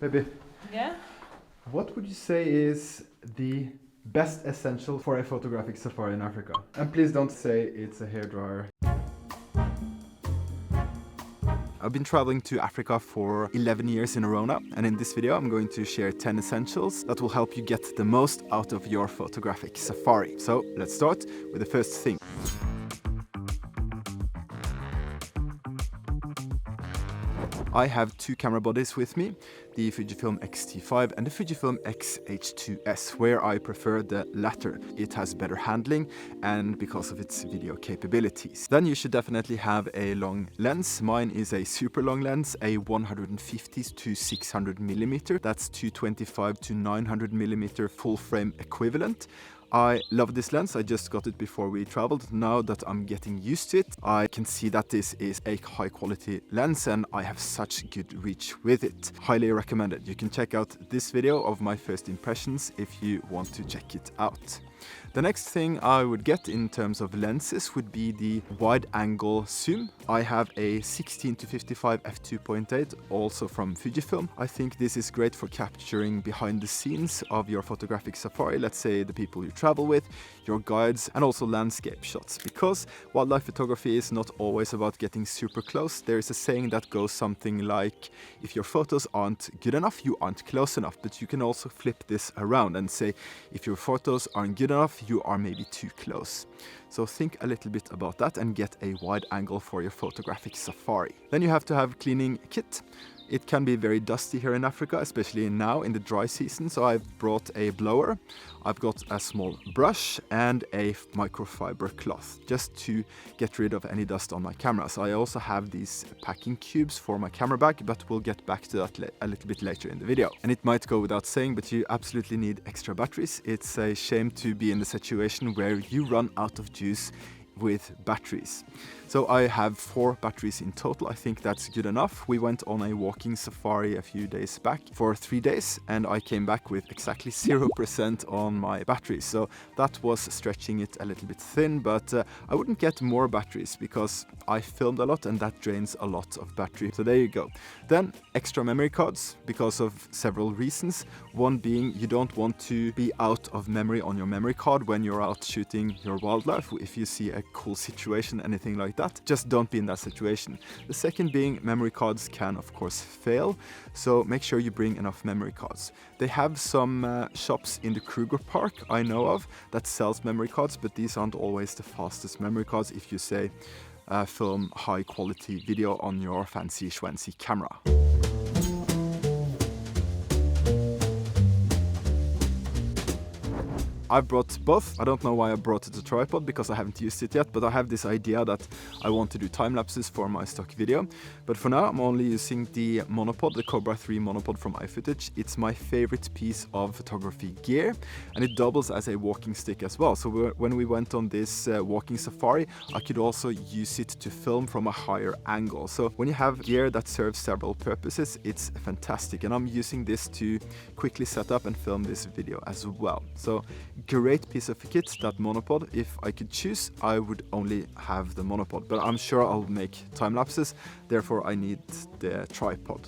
Baby, Yeah? what would you say is the best essential for a photographic safari in Africa? And please don't say it's a hairdryer. I've been traveling to Africa for 11 years in a row now, and in this video I'm going to share 10 essentials that will help you get the most out of your photographic safari. So let's start with the first thing. I have two camera bodies with me, the Fujifilm X-T5 and the Fujifilm X-H2S, where I prefer the latter. It has better handling and because of its video capabilities. Then you should definitely have a long lens. Mine is a super long lens, a 150 to 600 millimeter. That's 225 to 900 millimeter full frame equivalent. I love this lens. I just got it before we traveled. Now that I'm getting used to it, I can see that this is a high quality lens and I have such good reach with it. Highly recommended. You can check out this video of my first impressions if you want to check it out. The next thing I would get in terms of lenses would be the wide angle zoom. I have a 16 to 55 f2.8, also from Fujifilm. I think this is great for capturing behind the scenes of your photographic safari, let's say the people you travel with, your guides, and also landscape shots. Because wildlife photography is not always about getting super close. There is a saying that goes something like, if your photos aren't good enough, you aren't close enough. But you can also flip this around and say, if your photos aren't good enough, you are maybe too close. So think a little bit about that and get a wide angle for your photographic safari. Then you have to have cleaning kit. It can be very dusty here in Africa, especially now in the dry season, so I've brought a blower, I've got a small brush and a microfiber cloth just to get rid of any dust on my cameras. I also have these packing cubes for my camera bag, but we'll get back to that a little bit later in the video. And it might go without saying, but you absolutely need extra batteries. It's a shame to be in the situation where you run out of juice with batteries. So I have 4 batteries in total. I think that's good enough. We went on a walking safari a few days back for 3 days and I came back with exactly 0% on my batteries. So that was stretching it a little bit thin, but I wouldn't get more batteries because I filmed a lot and that drains a lot of battery. So there you go. Then extra memory cards because of several reasons. One being you don't want to be out of memory on your memory card when you're out shooting your wildlife. If you see a cool situation, anything like that, just don't be in that situation. The second being memory cards can of course fail, so make sure you bring enough memory cards. They have some shops in the Kruger Park I know of that sells memory cards, but these aren't always the fastest memory cards if you say film high quality video on your fancy schwancy camera. I've brought both. I don't know why I brought the tripod because I haven't used it yet, but I have this idea that I want to do time lapses for my stock video. But for now I'm only using the Monopod, the Cobra 3 Monopod from iFootage. It's my favorite piece of photography gear and it doubles as a walking stick as well. So when we went on this walking safari, I could also use it to film from a higher angle. So when you have gear that serves several purposes, it's fantastic. And I'm using this to quickly set up and film this video as well. So great piece of kit, that Monopod. If I could choose, I would only have the Monopod, but I'm sure I'll make time lapses, therefore I need the tripod.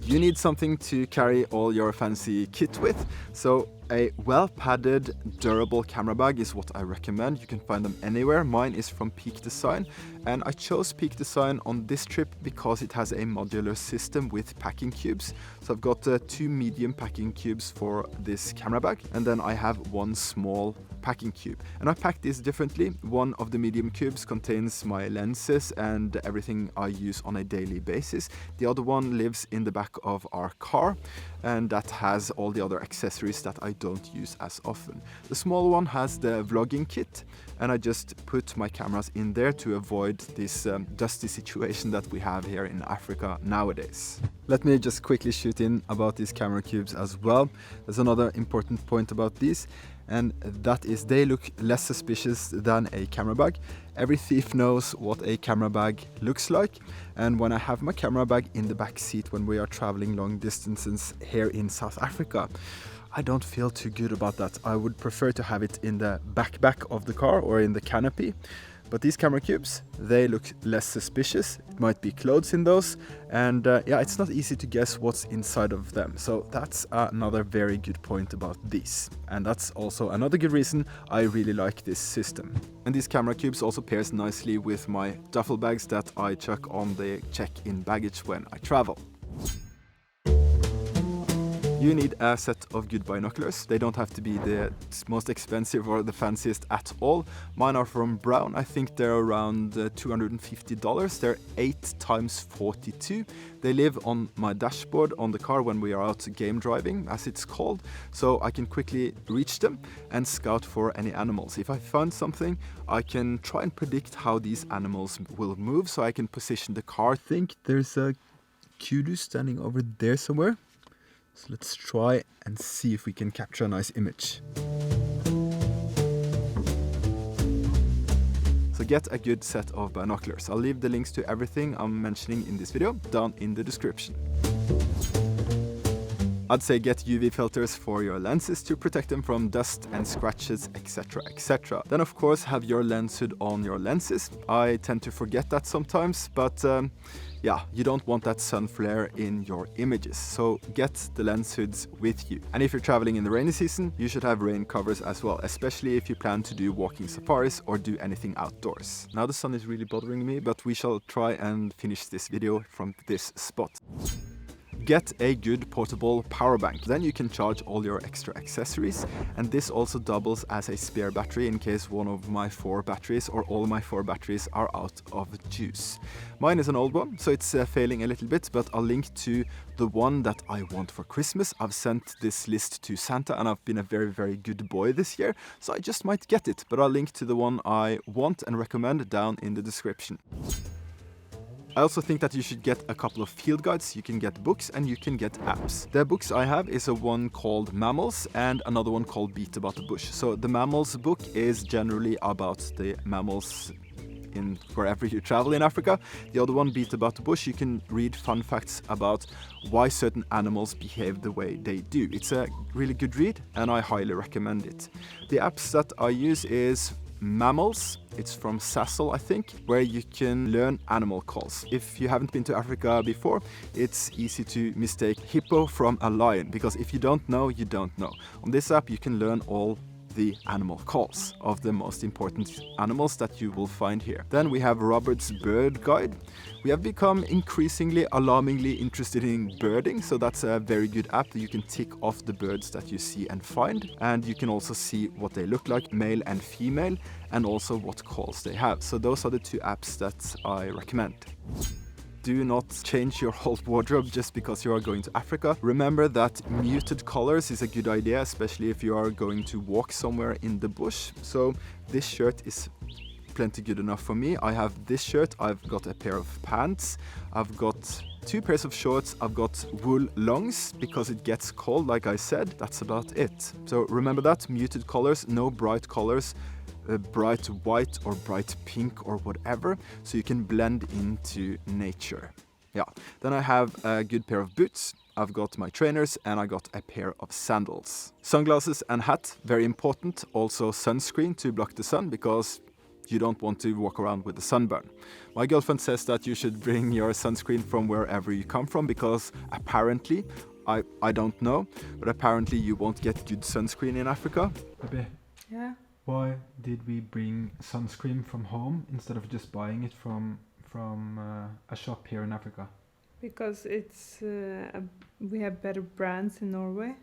You need something to carry all your fancy kit with, so a well-padded, durable camera bag is what I recommend. You can find them anywhere. Mine is from Peak Design, and I chose Peak Design on this trip because it has a modular system with packing cubes. So I've got 2 medium packing cubes for this camera bag, and then I have 1 small packing cube. And I packed this differently. One of the medium cubes contains my lenses and everything I use on a daily basis. The other one lives in the back of our car, and that has all the other accessories that I don't use as often. The small one has the vlogging kit, and I just put my cameras in there to avoid this dusty situation that we have here in Africa nowadays. Let me just quickly shoot in about these camera cubes as well. There's another important point about these, and that is they look less suspicious than a camera bag. Every thief knows what a camera bag looks like, and when I have my camera bag in the back seat when we are traveling long distances here in South Africa, I don't feel too good about that. I would prefer to have it in the backpack of the car or in the canopy. But these camera cubes, they look less suspicious. It might be clothes in those, and yeah, it's not easy to guess what's inside of them. So that's another very good point about these. And that's also another good reason I really like this system. And these camera cubes also pairs nicely with my duffel bags that I chuck on the check-in baggage when I travel. You need a set of good binoculars. They don't have to be the most expensive or the fanciest at all. Mine are from Brown. I think they're around $250. They're 8x42. They live on my dashboard on the car when we are out game driving, as it's called. So I can quickly reach them and scout for any animals. If I find something, I can try and predict how these animals will move, so I can position the car. I think there's a kudu standing over there somewhere. So let's try and see if we can capture a nice image. So get a good set of binoculars. I'll leave the links to everything I'm mentioning in this video down in the description. I'd say get UV filters for your lenses to protect them from dust and scratches, etc, etc. Then of course have your lens hood on your lenses. I tend to forget that sometimes, but yeah, you don't want that sun flare in your images, so get the lens hoods with you. And if you're traveling in the rainy season, you should have rain covers as well, especially if you plan to do walking safaris or do anything outdoors. Now the sun is really bothering me, but we shall try and finish this video from this spot. Get a good portable power bank. Then you can charge all your extra accessories, and this also doubles as a spare battery in case one of my 4 batteries or all my 4 batteries are out of juice. Mine is an old one, so it's failing a little bit, but I'll link to the one that I want for Christmas. I've sent this list to Santa and I've been a very, very good boy this year, so I just might get it, but I'll link to the one I want and recommend down in the description. I also think that you should get a couple of field guides. You can get books and you can get apps. The books I have is a one called Mammals and another one called Beat About the Bush. So the Mammals book is generally about the mammals in wherever you travel in Africa. The other one, Beat About the Bush, you can read fun facts about why certain animals behave the way they do. It's a really good read and I highly recommend it. The apps that I use is Mammals, it's from Sassel I think, where you can learn animal calls. If you haven't been to Africa before, it's easy to mistake hippo from a lion, because if you don't know, you don't know. On this app you can learn all the animal calls of the most important animals that you will find here. Then we have Robert's Bird Guide. We have become increasingly alarmingly interested in birding, so that's a very good app that you can tick off the birds that you see and find, and you can also see what they look like, male and female, and also what calls they have. So those are the 2 apps that I recommend. Do not change your whole wardrobe just because you are going to Africa. Remember that muted colors is a good idea, especially if you are going to walk somewhere in the bush. So this shirt is plenty good enough for me. I have this shirt, I've got a pair of pants, I've got 2 pairs of shorts, I've got wool longs because it gets cold, like I said. That's about it. So remember that, muted colors, no bright colors. Bright white or bright pink or whatever, so you can blend into nature. Yeah, then I have a good pair of boots, I've got my trainers, and I got a pair of sandals. Sunglasses and hat, very important. Also sunscreen to block the sun, because you don't want to walk around with a sunburn. My girlfriend says that you should bring your sunscreen from wherever you come from, because apparently, I don't know, but apparently you won't get good sunscreen in Africa. Baby. Yeah. Why did we bring sunscreen from home instead of just buying it from a shop here in Africa? Because it's we have better brands in Norway.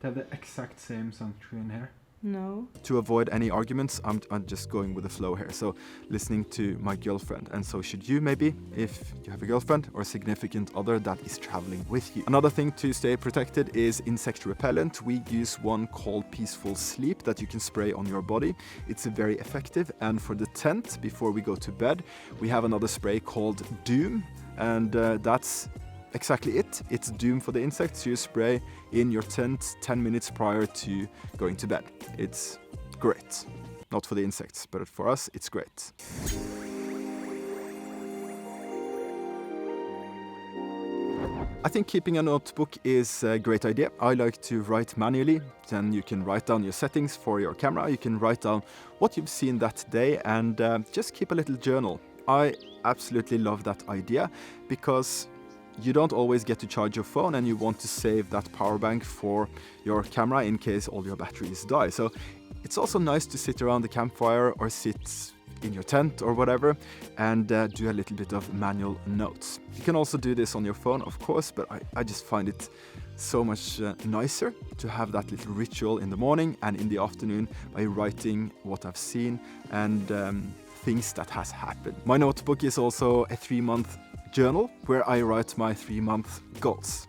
They have the exact same sunscreen here. No. To avoid any arguments, I'm just going with the flow here. So listening to my girlfriend, and so should you maybe, if you have a girlfriend or a significant other that is traveling with you. Another thing to stay protected is insect repellent. We use one called Peaceful Sleep that you can spray on your body. It's very effective. And for the tent, before we go to bed, we have another spray called Doom, and that's exactly it. It's Doom for the insects. You spray in your tent 10 minutes prior to going to bed. It's great. Not for the insects, but for us, it's great. I think keeping a notebook is a great idea. I like to write manually. Then you can write down your settings for your camera. You can write down what you've seen that day and just keep a little journal. I absolutely love that idea because you don't always get to charge your phone and you want to save that power bank for your camera in case all your batteries die. So it's also nice to sit around the campfire or sit in your tent or whatever and do a little bit of manual notes. You can also do this on your phone, of course, but I just find it so much nicer to have that little ritual in the morning and in the afternoon by writing what I've seen and things that has happened. My notebook is also a 3-month journal where I write my 3-month goals.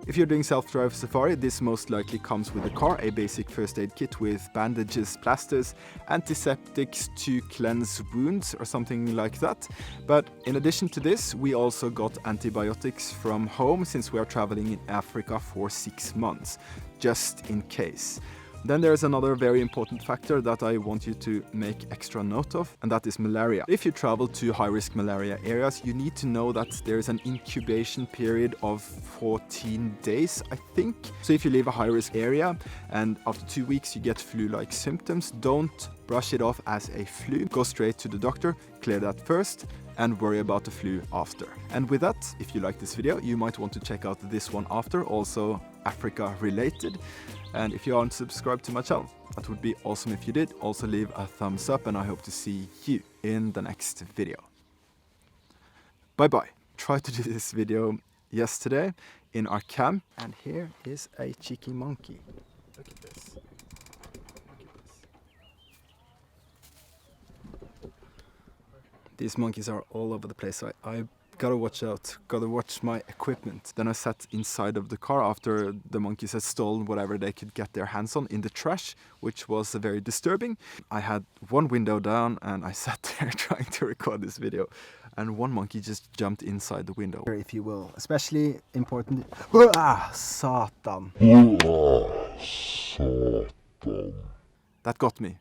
If you're doing self-drive safari, this most likely comes with the car, a basic first aid kit with bandages, plasters, antiseptics to cleanse wounds or something like that. But in addition to this, we also got antibiotics from home since we are traveling in Africa for 6 months, just in case. Then there's another very important factor that I want you to make extra note of, and that is malaria. If you travel to high-risk malaria areas, you need to know that there is an incubation period of 14 days, I think. So if you leave a high-risk area and after 2 weeks you get flu-like symptoms, don't brush it off as a flu. Go straight to the doctor, clear that first, and worry about the flu after. And with that, if you like this video, you might want to check out this one after, also Africa related. And if you aren't subscribed to my channel, that would be awesome if you did. Also leave a thumbs up and I hope to see you in the next video. Bye bye. Tried to do this video yesterday in our camp and here is a cheeky monkey. Look at this. These monkeys are all over the place. I gotta watch out, gotta watch my equipment. Then I sat inside of the car after the monkeys had stolen whatever they could get their hands on in the trash, which was very disturbing. I had one window down and I sat there trying to record this video. And one monkey just jumped inside the window. If you will, especially important. Satan. That got me.